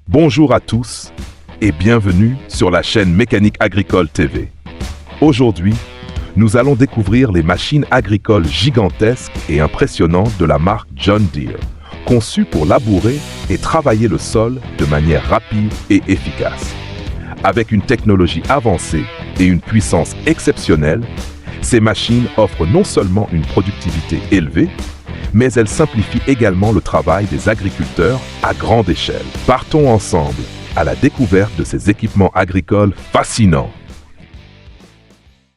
Bonjour à tous et bienvenue sur la chaîne Mécanique Agricole TV. Aujourd'hui, nous allons découvrir les machines agricoles gigantesques et impressionnantes de la marque John Deere, conçues pour labourer et travailler le sol de manière rapide et efficace. Avec une technologie avancée et une puissance exceptionnelle, ces machines offrent non seulement une productivité élevée, mais elles simplifient également le travail des agriculteurs à grande échelle. Partons ensemble à la découverte de ces équipements agricoles fascinants.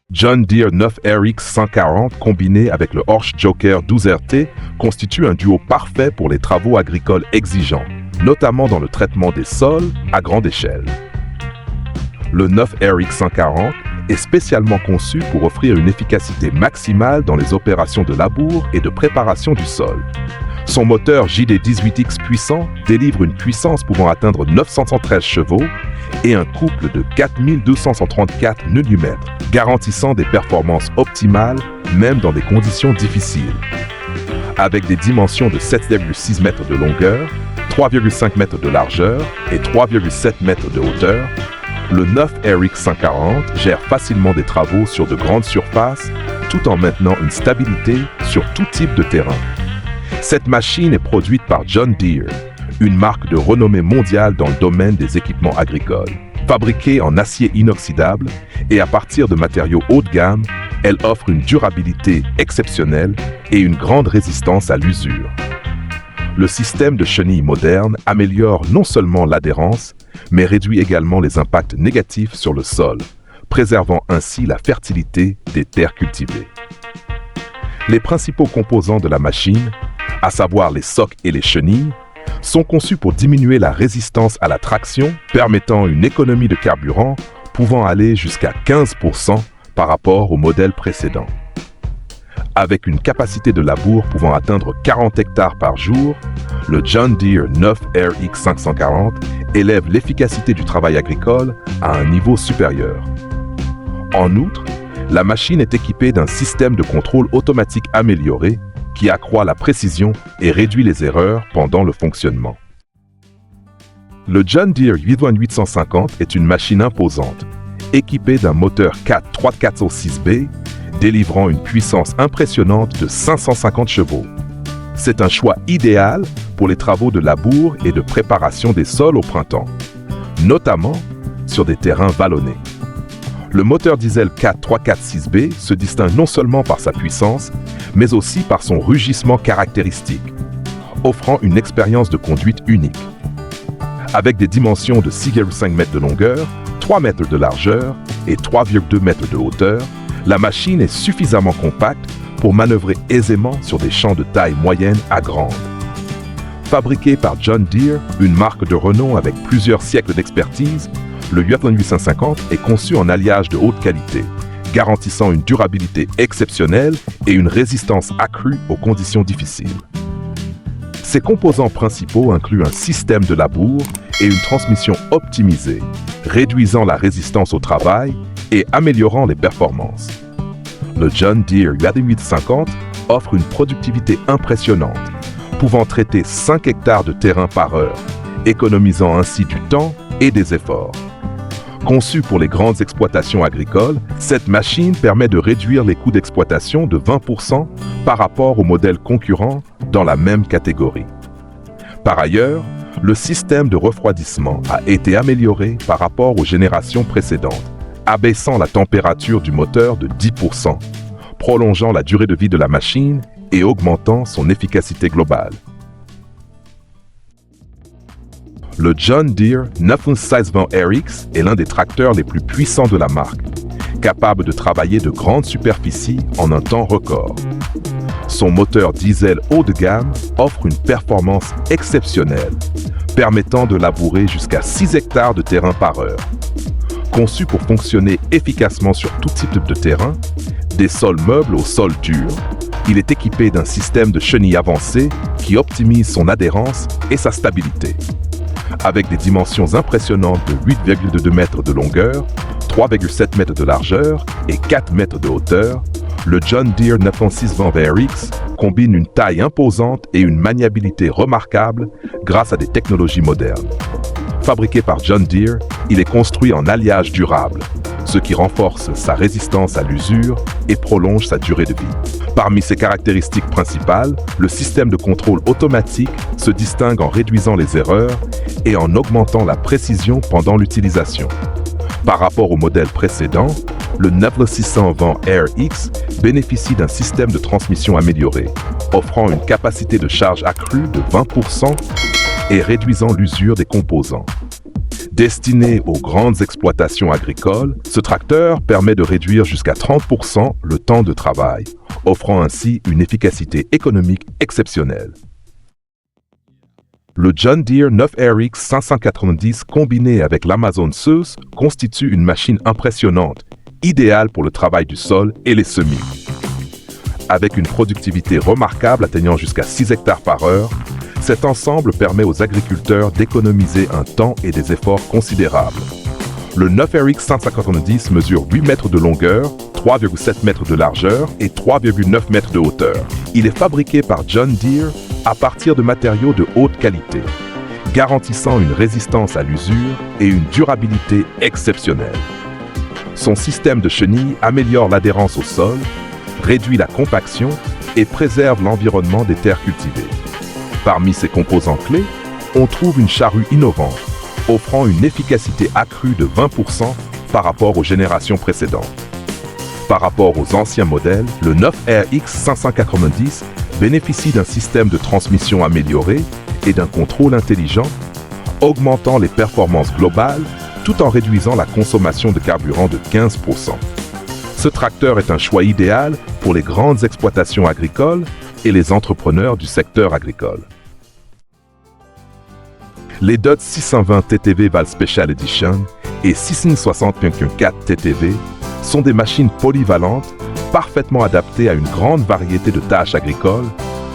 John Deere 9RX 140 combiné avec le Horsch Joker 12RT constitue un duo parfait pour les travaux agricoles exigeants, notamment dans le traitement des sols à grande échelle. Le 9RX 140 est spécialement conçu pour offrir une efficacité maximale dans les opérations de labour et de préparation du sol. Son moteur JD18X puissant délivre une puissance pouvant atteindre 913 chevaux et un couple de 4234 Nm, garantissant des performances optimales même dans des conditions difficiles. Avec des dimensions de 7,6 mètres de longueur, 3,5 mètres de largeur et 3,7 mètres de hauteur, le 9RX 140 gère facilement des travaux sur de grandes surfaces tout en maintenant une stabilité sur tout type de terrain. Cette machine est produite par John Deere, une marque de renommée mondiale dans le domaine des équipements agricoles. Fabriquée en acier inoxydable et à partir de matériaux haut de gamme, elle offre une durabilité exceptionnelle et une grande résistance à l'usure. Le système de chenilles moderne améliore non seulement l'adhérence, mais réduit également les impacts négatifs sur le sol, préservant ainsi la fertilité des terres cultivées. Les principaux composants de la machine, à savoir les socs et les chenilles, sont conçus pour diminuer la résistance à la traction, permettant une économie de carburant pouvant aller jusqu'à 15% par rapport au modèle précédent. Avec une capacité de labour pouvant atteindre 40 hectares par jour, le John Deere 9RX 540 élève l'efficacité du travail agricole à un niveau supérieur. En outre, la machine est équipée d'un système de contrôle automatique amélioré qui accroît la précision et réduit les erreurs pendant le fonctionnement. Le John Deere 81850 est une machine imposante, équipée d'un moteur 406B, délivrant une puissance impressionnante de 550 chevaux. C'est un choix idéal pour les travaux de labour et de préparation des sols au printemps, notamment sur des terrains vallonnés. Le moteur diesel 4346B se distingue non seulement par sa puissance, mais aussi par son rugissement caractéristique, offrant une expérience de conduite unique. Avec des dimensions de 6,5 mètres de longueur, 3 mètres de largeur et 3,2 mètres de hauteur, la machine est suffisamment compacte pour manœuvrer aisément sur des champs de taille moyenne à grande. Fabriqué par John Deere, une marque de renom avec plusieurs siècles d'expertise, le 81850 est conçu en alliage de haute qualité, garantissant une durabilité exceptionnelle et une résistance accrue aux conditions difficiles. Ses composants principaux incluent un système de labour et une transmission optimisée, réduisant la résistance au travail et améliorant les performances. Le John Deere 81850 offre une productivité impressionnante, pouvant traiter 5 hectares de terrain par heure, économisant ainsi du temps et des efforts. Conçue pour les grandes exploitations agricoles, cette machine permet de réduire les coûts d'exploitation de 20% par rapport aux modèles concurrents dans la même catégorie. Par ailleurs, le système de refroidissement a été amélioré par rapport aux générations précédentes, abaissant la température du moteur de 10%, prolongeant la durée de vie de la machine et augmentant son efficacité globale. Le John Deere 9620RX est l'un des tracteurs les plus puissants de la marque, capable de travailler de grandes superficies en un temps record. Son moteur diesel haut de gamme offre une performance exceptionnelle, permettant de labourer jusqu'à 6 hectares de terrain par heure. Conçu pour fonctionner efficacement sur tout type de terrain, des sols meubles aux sols durs, il est équipé d'un système de chenilles avancé qui optimise son adhérence et sa stabilité. Avec des dimensions impressionnantes de 8,2 mètres de longueur, 3,7 mètres de largeur et 4 mètres de hauteur, le John Deere 9620RX combine une taille imposante et une maniabilité remarquable grâce à des technologies modernes. Fabriqué par John Deere, il est construit en alliage durable, ce qui renforce sa résistance à l'usure et prolonge sa durée de vie. Parmi ses caractéristiques principales, le système de contrôle automatique se distingue en réduisant les erreurs et en augmentant la précision pendant l'utilisation. Par rapport au modèle précédent, le Nevla 620 RX bénéficie d'un système de transmission amélioré, offrant une capacité de charge accrue de 20% et réduisant l'usure des composants. Destiné aux grandes exploitations agricoles, ce tracteur permet de réduire jusqu'à 30% le temps de travail, offrant ainsi une efficacité économique exceptionnelle. Le John Deere 9RX 590 combiné avec l'Amazon Zeus constitue une machine impressionnante, idéale pour le travail du sol et les semis. Avec une productivité remarquable atteignant jusqu'à 6 hectares par heure, cet ensemble permet aux agriculteurs d'économiser un temps et des efforts considérables. Le 9RX 590 mesure 8 mètres de longueur, 3,7 mètres de largeur et 3,9 mètres de hauteur. Il est fabriqué par John Deere à partir de matériaux de haute qualité, garantissant une résistance à l'usure et une durabilité exceptionnelle. Son système de chenilles améliore l'adhérence au sol, réduit la compaction et préserve l'environnement des terres cultivées. Parmi ses composants clés, on trouve une charrue innovante, offrant une efficacité accrue de 20% par rapport aux générations précédentes. Par rapport aux anciens modèles, le 9RX 590 bénéficie d'un système de transmission amélioré et d'un contrôle intelligent, augmentant les performances globales tout en réduisant la consommation de carburant de 15%. Ce tracteur est un choix idéal pour les grandes exploitations agricoles et les entrepreneurs du secteur agricole. Les DOTS 620 TTV Val Special Edition et 660.4 TTV sont des machines polyvalentes parfaitement adaptées à une grande variété de tâches agricoles,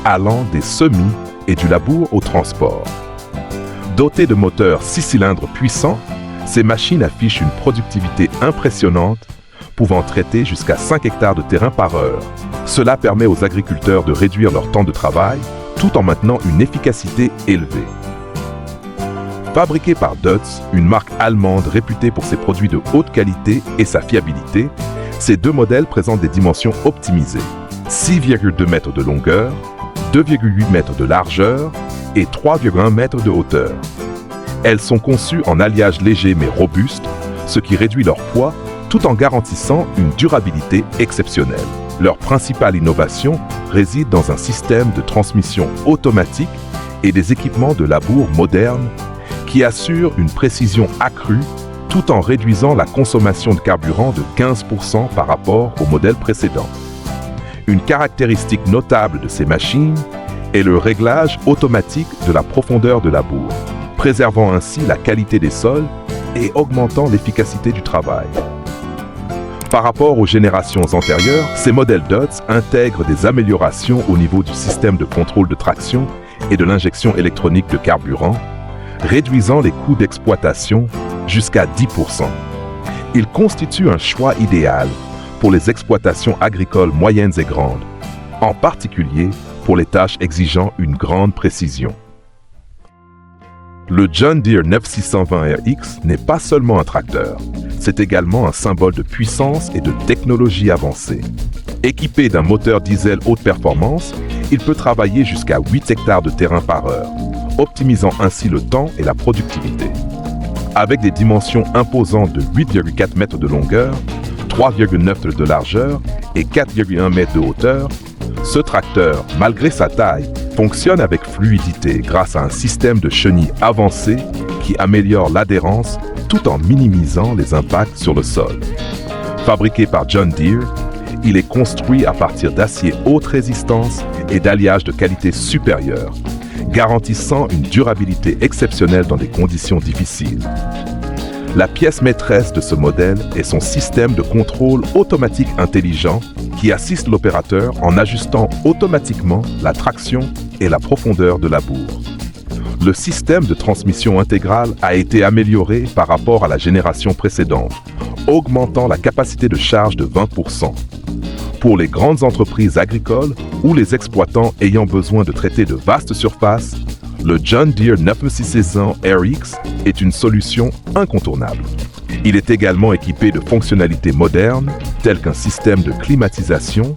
allant des semis et du labour au transport. Dotées de moteurs 6 cylindres puissants, ces machines affichent une productivité impressionnante, pouvant traiter jusqu'à 5 hectares de terrain par heure. Cela permet aux agriculteurs de réduire leur temps de travail tout en maintenant une efficacité élevée. Fabriqué par Dutz, une marque allemande réputée pour ses produits de haute qualité et sa fiabilité, ces deux modèles présentent des dimensions optimisées. 6,2 mètres de longueur, 2,8 mètres de largeur et 3,1 mètres de hauteur. Elles sont conçues en alliage léger mais robuste, ce qui réduit leur poids tout en garantissant une durabilité exceptionnelle. Leur principale innovation réside dans un système de transmission automatique et des équipements de labour modernes qui assurent une précision accrue tout en réduisant la consommation de carburant de 15% par rapport au modèle précédent. Une caractéristique notable de ces machines est le réglage automatique de la profondeur de labour, préservant ainsi la qualité des sols et augmentant l'efficacité du travail. Par rapport aux générations antérieures, ces modèles DOTS intègrent des améliorations au niveau du système de contrôle de traction et de l'injection électronique de carburant, réduisant les coûts d'exploitation jusqu'à 10%. Ils constituent un choix idéal pour les exploitations agricoles moyennes et grandes, en particulier pour les tâches exigeant une grande précision. Le John Deere 9620 RX n'est pas seulement un tracteur, c'est également un symbole de puissance et de technologie avancée. Équipé d'un moteur diesel haute performance, il peut travailler jusqu'à 8 hectares de terrain par heure, optimisant ainsi le temps et la productivité. Avec des dimensions imposantes de 8,4 mètres de longueur, 3,9 mètres de largeur et 4,1 mètres de hauteur, ce tracteur, malgré sa taille, fonctionne avec fluidité grâce à un système de chenilles avancé qui améliore l'adhérence tout en minimisant les impacts sur le sol. Fabriqué par John Deere, il est construit à partir d'acier haute résistance et d'alliage de qualité supérieure, garantissant une durabilité exceptionnelle dans des conditions difficiles. La pièce maîtresse de ce modèle est son système de contrôle automatique intelligent qui assiste l'opérateur en ajustant automatiquement la traction et la profondeur de labour. Le système de transmission intégrale a été amélioré par rapport à la génération précédente, augmentant la capacité de charge de 20%. Pour les grandes entreprises agricoles ou les exploitants ayant besoin de traiter de vastes surfaces, le John Deere 9600 RX est une solution incontournable. Il est également équipé de fonctionnalités modernes telles qu'un système de climatisation,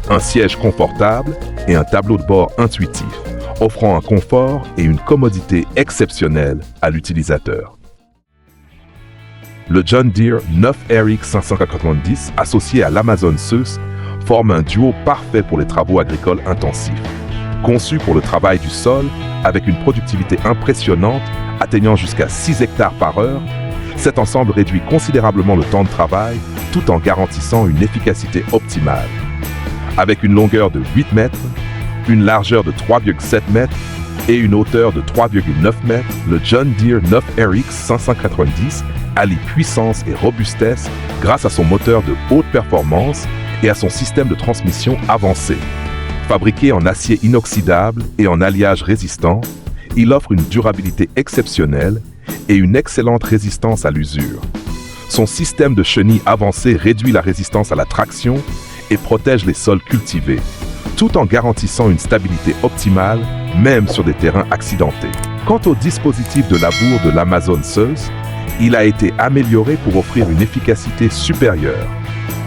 un siège confortable et un tableau de bord intuitif, offrant un confort et une commodité exceptionnelle à l'utilisateur. Le John Deere 9 RX 590 associé à l'Amazon Zeus forme un duo parfait pour les travaux agricoles intensifs. Conçu pour le travail du sol, avec une productivité impressionnante atteignant jusqu'à 6 hectares par heure, cet ensemble réduit considérablement le temps de travail tout en garantissant une efficacité optimale. Avec une longueur de 8 mètres, une largeur de 3,7 mètres et une hauteur de 3,9 mètres, le John Deere 9 RX 590 allie puissance et robustesse grâce à son moteur de haute performance et à son système de transmission avancé. Fabriqué en acier inoxydable et en alliage résistant, il offre une durabilité exceptionnelle et une excellente résistance à l'usure. Son système de chenilles avancé réduit la résistance à la traction et protège les sols cultivés, tout en garantissant une stabilité optimale, même sur des terrains accidentés. Quant au dispositif de labour de l'Amazon Zeus, il a été amélioré pour offrir une efficacité supérieure,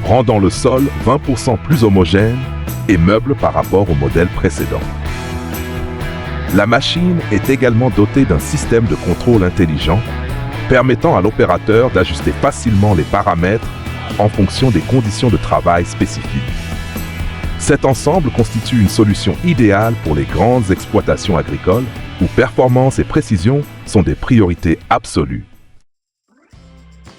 rendant le sol 20% plus homogène et meuble par rapport au modèle précédent. La machine est également dotée d'un système de contrôle intelligent permettant à l'opérateur d'ajuster facilement les paramètres en fonction des conditions de travail spécifiques. Cet ensemble constitue une solution idéale pour les grandes exploitations agricoles où performance et précision sont des priorités absolues.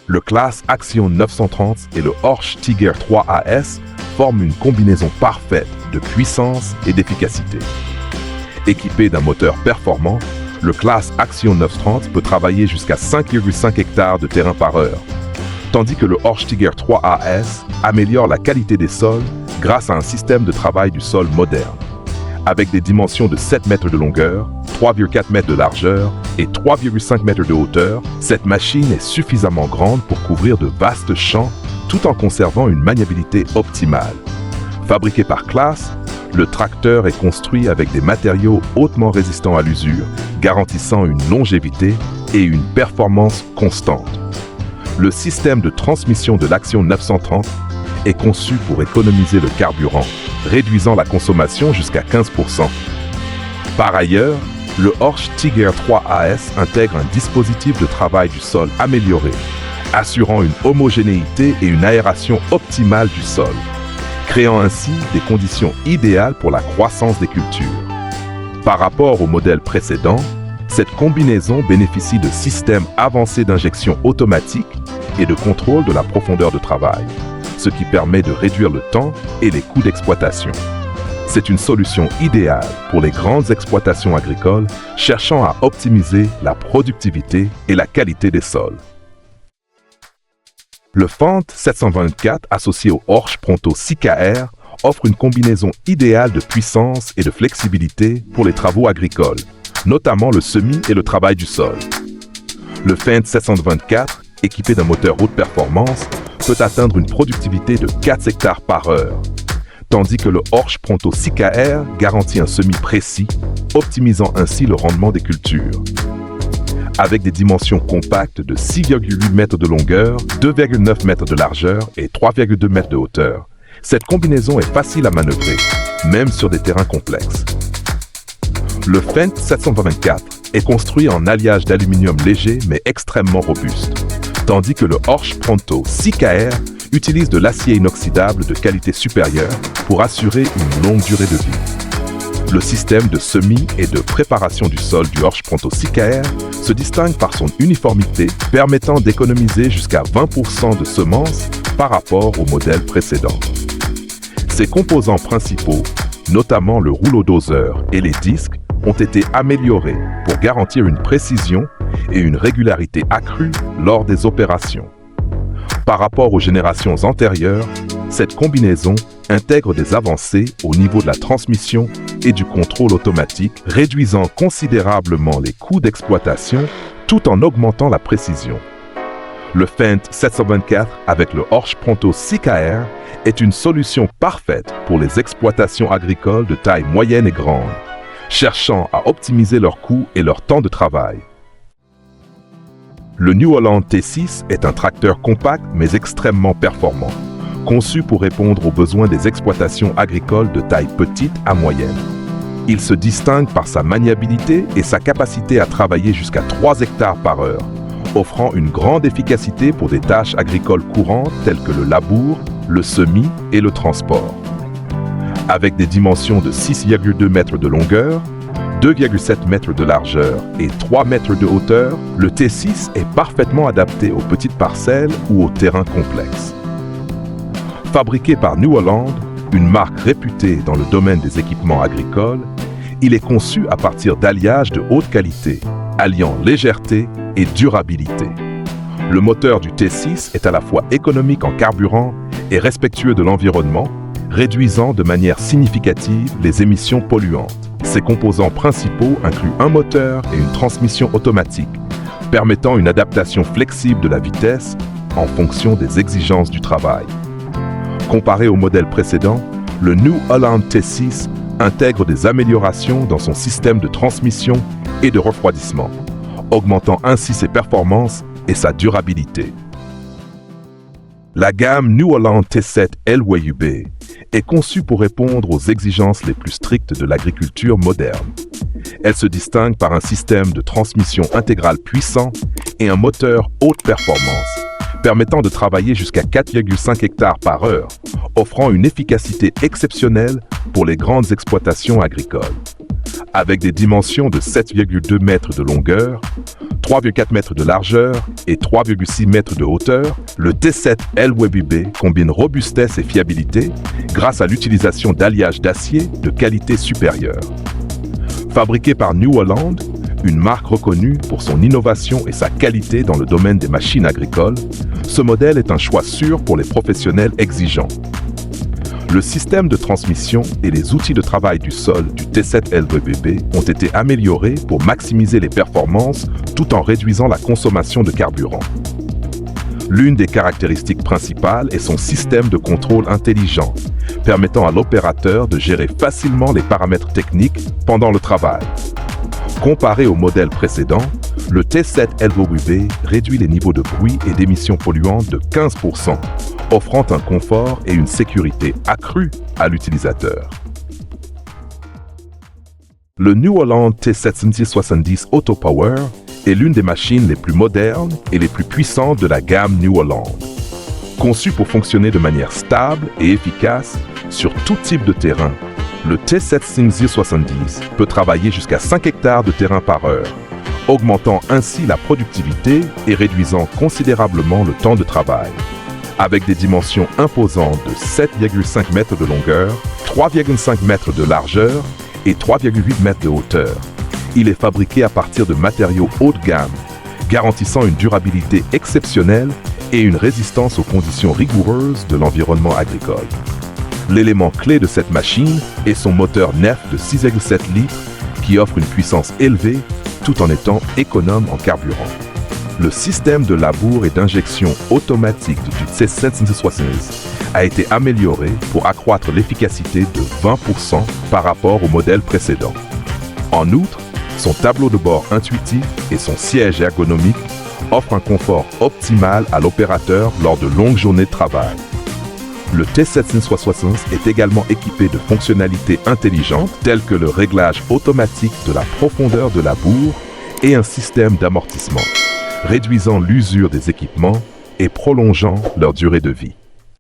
Le Claas Axion 930 et le Horsch Tiger 3 AS forment une combinaison parfaite de puissance et d'efficacité. Équipé d'un moteur performant, le Claas Axion 930 peut travailler jusqu'à 5,5 hectares de terrain par heure, tandis que le Horsch Tiger 3 AS améliore la qualité des sols grâce à un système de travail du sol moderne. Avec des dimensions de 7 mètres de longueur, 3,4 mètres de largeur et 3,5 mètres de hauteur, cette machine est suffisamment grande pour couvrir de vastes champs tout en conservant une maniabilité optimale. Fabriqué par Claas, le tracteur est construit avec des matériaux hautement résistants à l'usure, garantissant une longévité et une performance constante. Le système de transmission de l'Axion 930 est conçu pour économiser le carburant, réduisant la consommation jusqu'à 15%. Par ailleurs, le Horsch Tiger 3 AS intègre un dispositif de travail du sol amélioré, assurant une homogénéité et une aération optimale du sol, créant ainsi des conditions idéales pour la croissance des cultures. Par rapport au modèle précédent, cette combinaison bénéficie de systèmes avancés d'injection automatique et de contrôle de la profondeur de travail, ce qui permet de réduire le temps et les coûts d'exploitation. C'est une solution idéale pour les grandes exploitations agricoles cherchant à optimiser la productivité et la qualité des sols. Le Fendt 724 associé au Horsch Pronto 6KR offre une combinaison idéale de puissance et de flexibilité pour les travaux agricoles, notamment le semis et le travail du sol. Le Fendt 724, équipé d'un moteur haute performance, peut atteindre une productivité de 4 hectares par heure, tandis que le Horsch Pronto 6KR garantit un semis précis, optimisant ainsi le rendement des cultures. Avec des dimensions compactes de 6,8 mètres de longueur, 2,9 mètres de largeur et 3,2 mètres de hauteur, cette combinaison est facile à manœuvrer, même sur des terrains complexes. Le Fendt 724 est construit en alliage d'aluminium léger mais extrêmement robuste, tandis que le Horsch Pronto 6KR utilise de l'acier inoxydable de qualité supérieure pour assurer une longue durée de vie. Le système de semis et de préparation du sol du Horsch Pronto 6KR se distingue par son uniformité, permettant d'économiser jusqu'à 20% de semences par rapport au modèle précédent. Ses composants principaux, notamment le rouleau doseur et les disques, ont été améliorés pour garantir une précision et une régularité accrue lors des opérations. Par rapport aux générations antérieures, cette combinaison intègre des avancées au niveau de la transmission et du contrôle automatique, réduisant considérablement les coûts d'exploitation tout en augmentant la précision. Le Fendt 724 avec le Horsch Pronto 6KR est une solution parfaite pour les exploitations agricoles de taille moyenne et grande, cherchant à optimiser leurs coûts et leur temps de travail. Le New Holland T6 est un tracteur compact mais extrêmement performant, conçu pour répondre aux besoins des exploitations agricoles de taille petite à moyenne. Il se distingue par sa maniabilité et sa capacité à travailler jusqu'à 3 hectares par heure, offrant une grande efficacité pour des tâches agricoles courantes telles que le labour, le semis et le transport. Avec des dimensions de 6,2 mètres de longueur, 2,7 mètres de largeur et 3 mètres de hauteur, le T6 est parfaitement adapté aux petites parcelles ou aux terrains complexes. Fabriqué par New Holland, une marque réputée dans le domaine des équipements agricoles, il est conçu à partir d'alliages de haute qualité, alliant légèreté et durabilité. Le moteur du T6 est à la fois économique en carburant et respectueux de l'environnement, réduisant de manière significative les émissions polluantes. Ses composants principaux incluent un moteur et une transmission automatique, permettant une adaptation flexible de la vitesse en fonction des exigences du travail. Comparé au modèle précédent, le New Holland T6 intègre des améliorations dans son système de transmission et de refroidissement, augmentant ainsi ses performances et sa durabilité. La gamme New Holland T7 LWB est conçue pour répondre aux exigences les plus strictes de l'agriculture moderne. Elle se distingue par un système de transmission intégrale puissant et un moteur haute performance, permettant de travailler jusqu'à 4,5 hectares par heure, offrant une efficacité exceptionnelle pour les grandes exploitations agricoles. Avec des dimensions de 7,2 mètres de longueur, 3,4 mètres de largeur et 3,6 mètres de hauteur, le T7 LWB combine robustesse et fiabilité grâce à l'utilisation d'alliages d'acier de qualité supérieure. Fabriqué par New Holland, une marque reconnue pour son innovation et sa qualité dans le domaine des machines agricoles, ce modèle est un choix sûr pour les professionnels exigeants. Le système de transmission et les outils de travail du sol du T7 LWB ont été améliorés pour maximiser les performances tout en réduisant la consommation de carburant. L'une des caractéristiques principales est son système de contrôle intelligent, permettant à l'opérateur de gérer facilement les paramètres techniques pendant le travail. Comparé au modèle précédent, le T7 LWB réduit les niveaux de bruit et d'émissions polluantes de 15%, offrant un confort et une sécurité accrue à l'utilisateur. Le New Holland T770 AutoPower est l'une des machines les plus modernes et les plus puissantes de la gamme New Holland. Conçu pour fonctionner de manière stable et efficace sur tout type de terrain, le T770 peut travailler jusqu'à 5 hectares de terrain par heure, augmentant ainsi la productivité et réduisant considérablement le temps de travail. Avec des dimensions imposantes de 7,5 mètres de longueur, 3,5 mètres de largeur et 3,8 mètres de hauteur, il est fabriqué à partir de matériaux haut de gamme, garantissant une durabilité exceptionnelle et une résistance aux conditions rigoureuses de l'environnement agricole. L'élément clé de cette machine est son moteur nef de 6,7 litres qui offre une puissance élevée tout en étant économe en carburant. Le système de labour et d'injection automatique du T770 a été amélioré pour accroître l'efficacité de 20% par rapport au modèle précédent. En outre, son tableau de bord intuitif et son siège ergonomique offrent un confort optimal à l'opérateur lors de longues journées de travail. Le T770 est également équipé de fonctionnalités intelligentes telles que le réglage automatique de la profondeur de labour et un système d'amortissement, réduisant l'usure des équipements et prolongeant leur durée de vie.